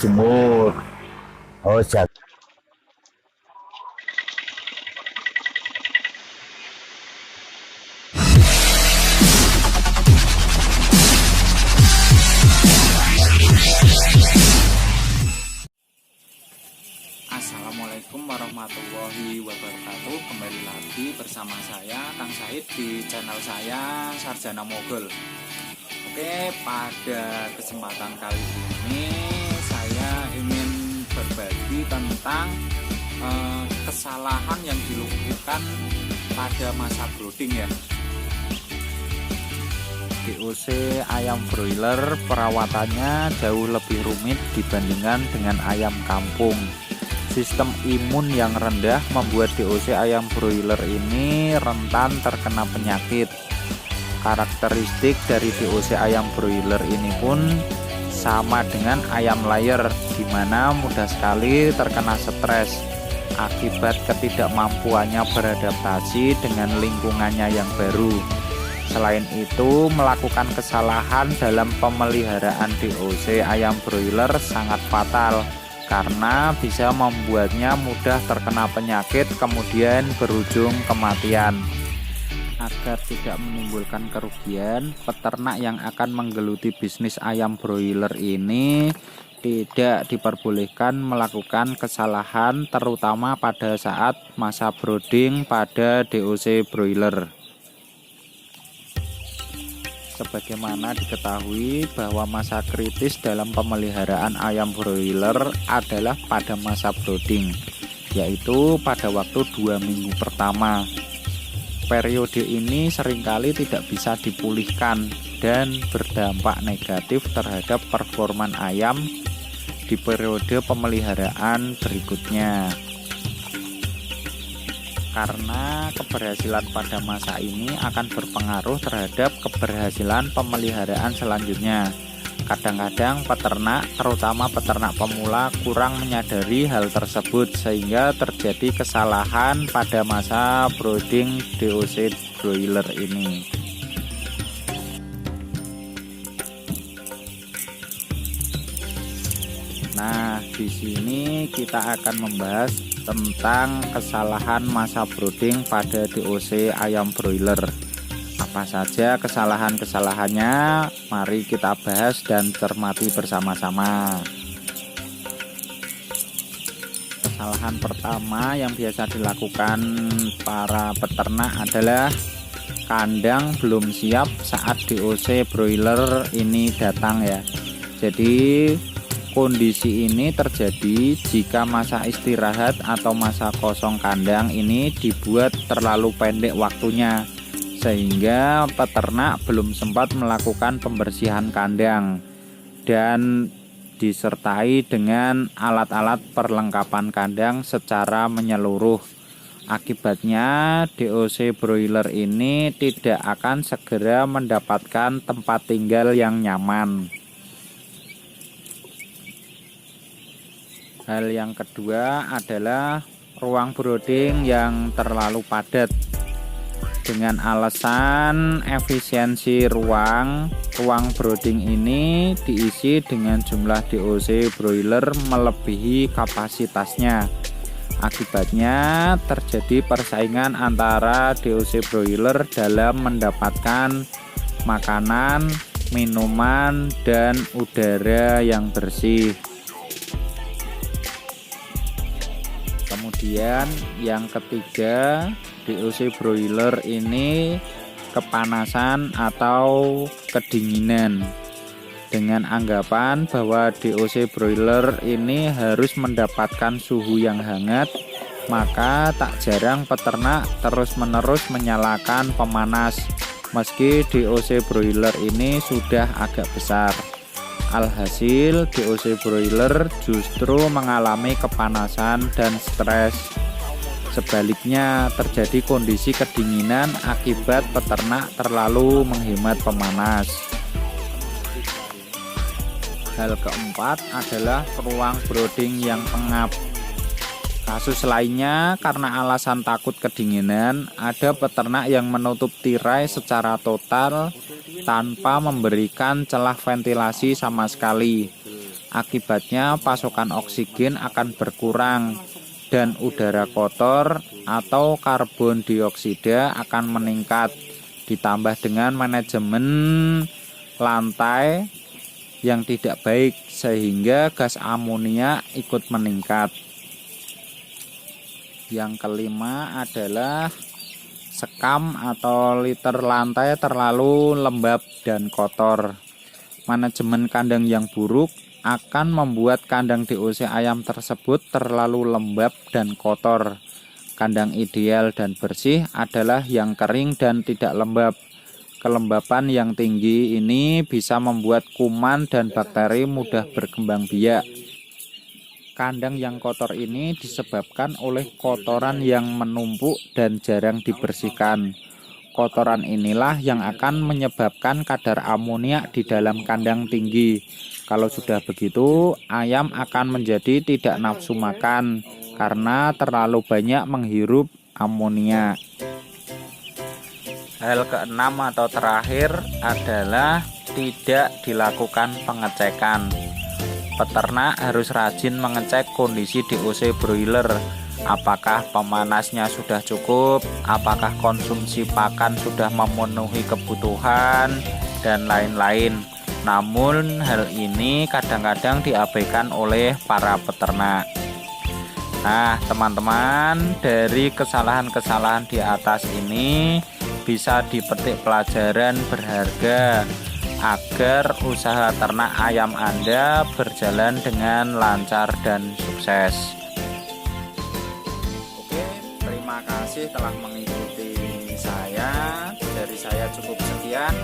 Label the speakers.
Speaker 1: dijemur. Oh,
Speaker 2: Assalamualaikum warahmatullahi wabarakatuh. Kembali lagi bersama saya Kang Said di channel saya Sarjana Mogol. Oke, pada kesempatan kali ini saya ingin berbagi tentang kesalahan yang dilakukan pada masa brooding ya. DOC ayam broiler perawatannya jauh lebih rumit dibandingkan dengan ayam kampung. Sistem imun yang rendah membuat DOC ayam broiler ini rentan terkena penyakit. Karakteristik dari DOC ayam broiler ini pun sama dengan ayam layer, di mana mudah sekali terkena stres akibat ketidakmampuannya beradaptasi dengan lingkungannya yang baru. Selain itu, melakukan kesalahan dalam pemeliharaan DOC ayam broiler sangat fatal, karena bisa membuatnya mudah terkena penyakit kemudian berujung kematian. Agar tidak menimbulkan kerugian, peternak yang akan menggeluti bisnis ayam broiler ini tidak diperbolehkan melakukan kesalahan, terutama pada saat masa brooding pada DOC broiler. Sebagaimana diketahui bahwa masa kritis dalam pemeliharaan ayam broiler adalah pada masa brooding, yaitu pada waktu 2 minggu pertama. Periode ini seringkali tidak bisa dipulihkan dan berdampak negatif terhadap performa ayam di periode pemeliharaan berikutnya. Karena keberhasilan pada masa ini akan berpengaruh terhadap keberhasilan pemeliharaan selanjutnya. Kadang-kadang peternak, terutama peternak pemula, kurang menyadari hal tersebut sehingga terjadi kesalahan pada masa brooding DOC broiler ini. Nah, di sini kita akan membahas tentang kesalahan masa brooding pada DOC ayam broiler. Apa saja kesalahan-kesalahannya? Mari kita bahas dan cermati bersama-sama. Kesalahan pertama yang biasa dilakukan para peternak adalah kandang belum siap saat DOC broiler ini datang ya. Jadi kondisi ini terjadi jika masa istirahat atau masa kosong kandang ini dibuat terlalu pendek waktunya, sehingga peternak belum sempat melakukan pembersihan kandang dan disertai dengan alat-alat perlengkapan kandang secara menyeluruh. Akibatnya DOC broiler ini tidak akan segera mendapatkan tempat tinggal yang nyaman. Hal yang kedua adalah ruang brooding yang terlalu padat. Dengan alasan efisiensi ruang brooding ini diisi dengan jumlah DOC broiler melebihi kapasitasnya. Akibatnya terjadi persaingan antara DOC broiler dalam mendapatkan makanan, minuman, dan udara yang bersih. Kemudian yang ketiga, DOC broiler ini kepanasan atau kedinginan. Dengan anggapan bahwa DOC broiler ini harus mendapatkan suhu yang hangat, maka tak jarang peternak terus-menerus menyalakan pemanas meski DOC broiler ini sudah agak besar. Alhasil DOC broiler justru mengalami kepanasan dan stres. Sebaliknya terjadi kondisi kedinginan akibat peternak terlalu menghemat pemanas. Hal keempat adalah ruang brooding yang pengap. Kasus lainnya, karena alasan takut kedinginan, ada peternak yang menutup tirai secara total tanpa memberikan celah ventilasi sama sekali. Akibatnya pasokan oksigen akan berkurang dan udara kotor atau karbon dioksida akan meningkat. Ditambah dengan manajemen lantai yang tidak baik sehingga gas amonia ikut meningkat. Yang kelima adalah sekam atau liter lantai terlalu lembab dan kotor. Manajemen kandang yang buruk akan membuat kandang DOC ayam tersebut terlalu lembab dan kotor. Kandang ideal dan bersih adalah yang kering dan tidak lembab. Kelembapan yang tinggi ini bisa membuat kuman dan bakteri mudah berkembang biak. Kandang yang kotor ini disebabkan oleh kotoran yang menumpuk dan jarang dibersihkan. Kotoran inilah yang akan menyebabkan kadar amonia di dalam kandang tinggi. Kalau sudah begitu, ayam akan menjadi tidak nafsu makan karena terlalu banyak menghirup amonia. Hal keenam atau terakhir adalah tidak dilakukan pengecekan. Peternak harus rajin mengecek kondisi DOC broiler. Apakah pemanasnya sudah cukup, apakah konsumsi pakan sudah memenuhi kebutuhan, dan lain-lain. Namun hal ini kadang-kadang diabaikan oleh para peternak. Nah teman-teman, dari kesalahan-kesalahan di atas ini bisa dipetik pelajaran berharga agar usaha ternak ayam Anda berjalan dengan lancar dan sukses. Terima kasih telah mengikuti saya. Dari saya cukup sekian.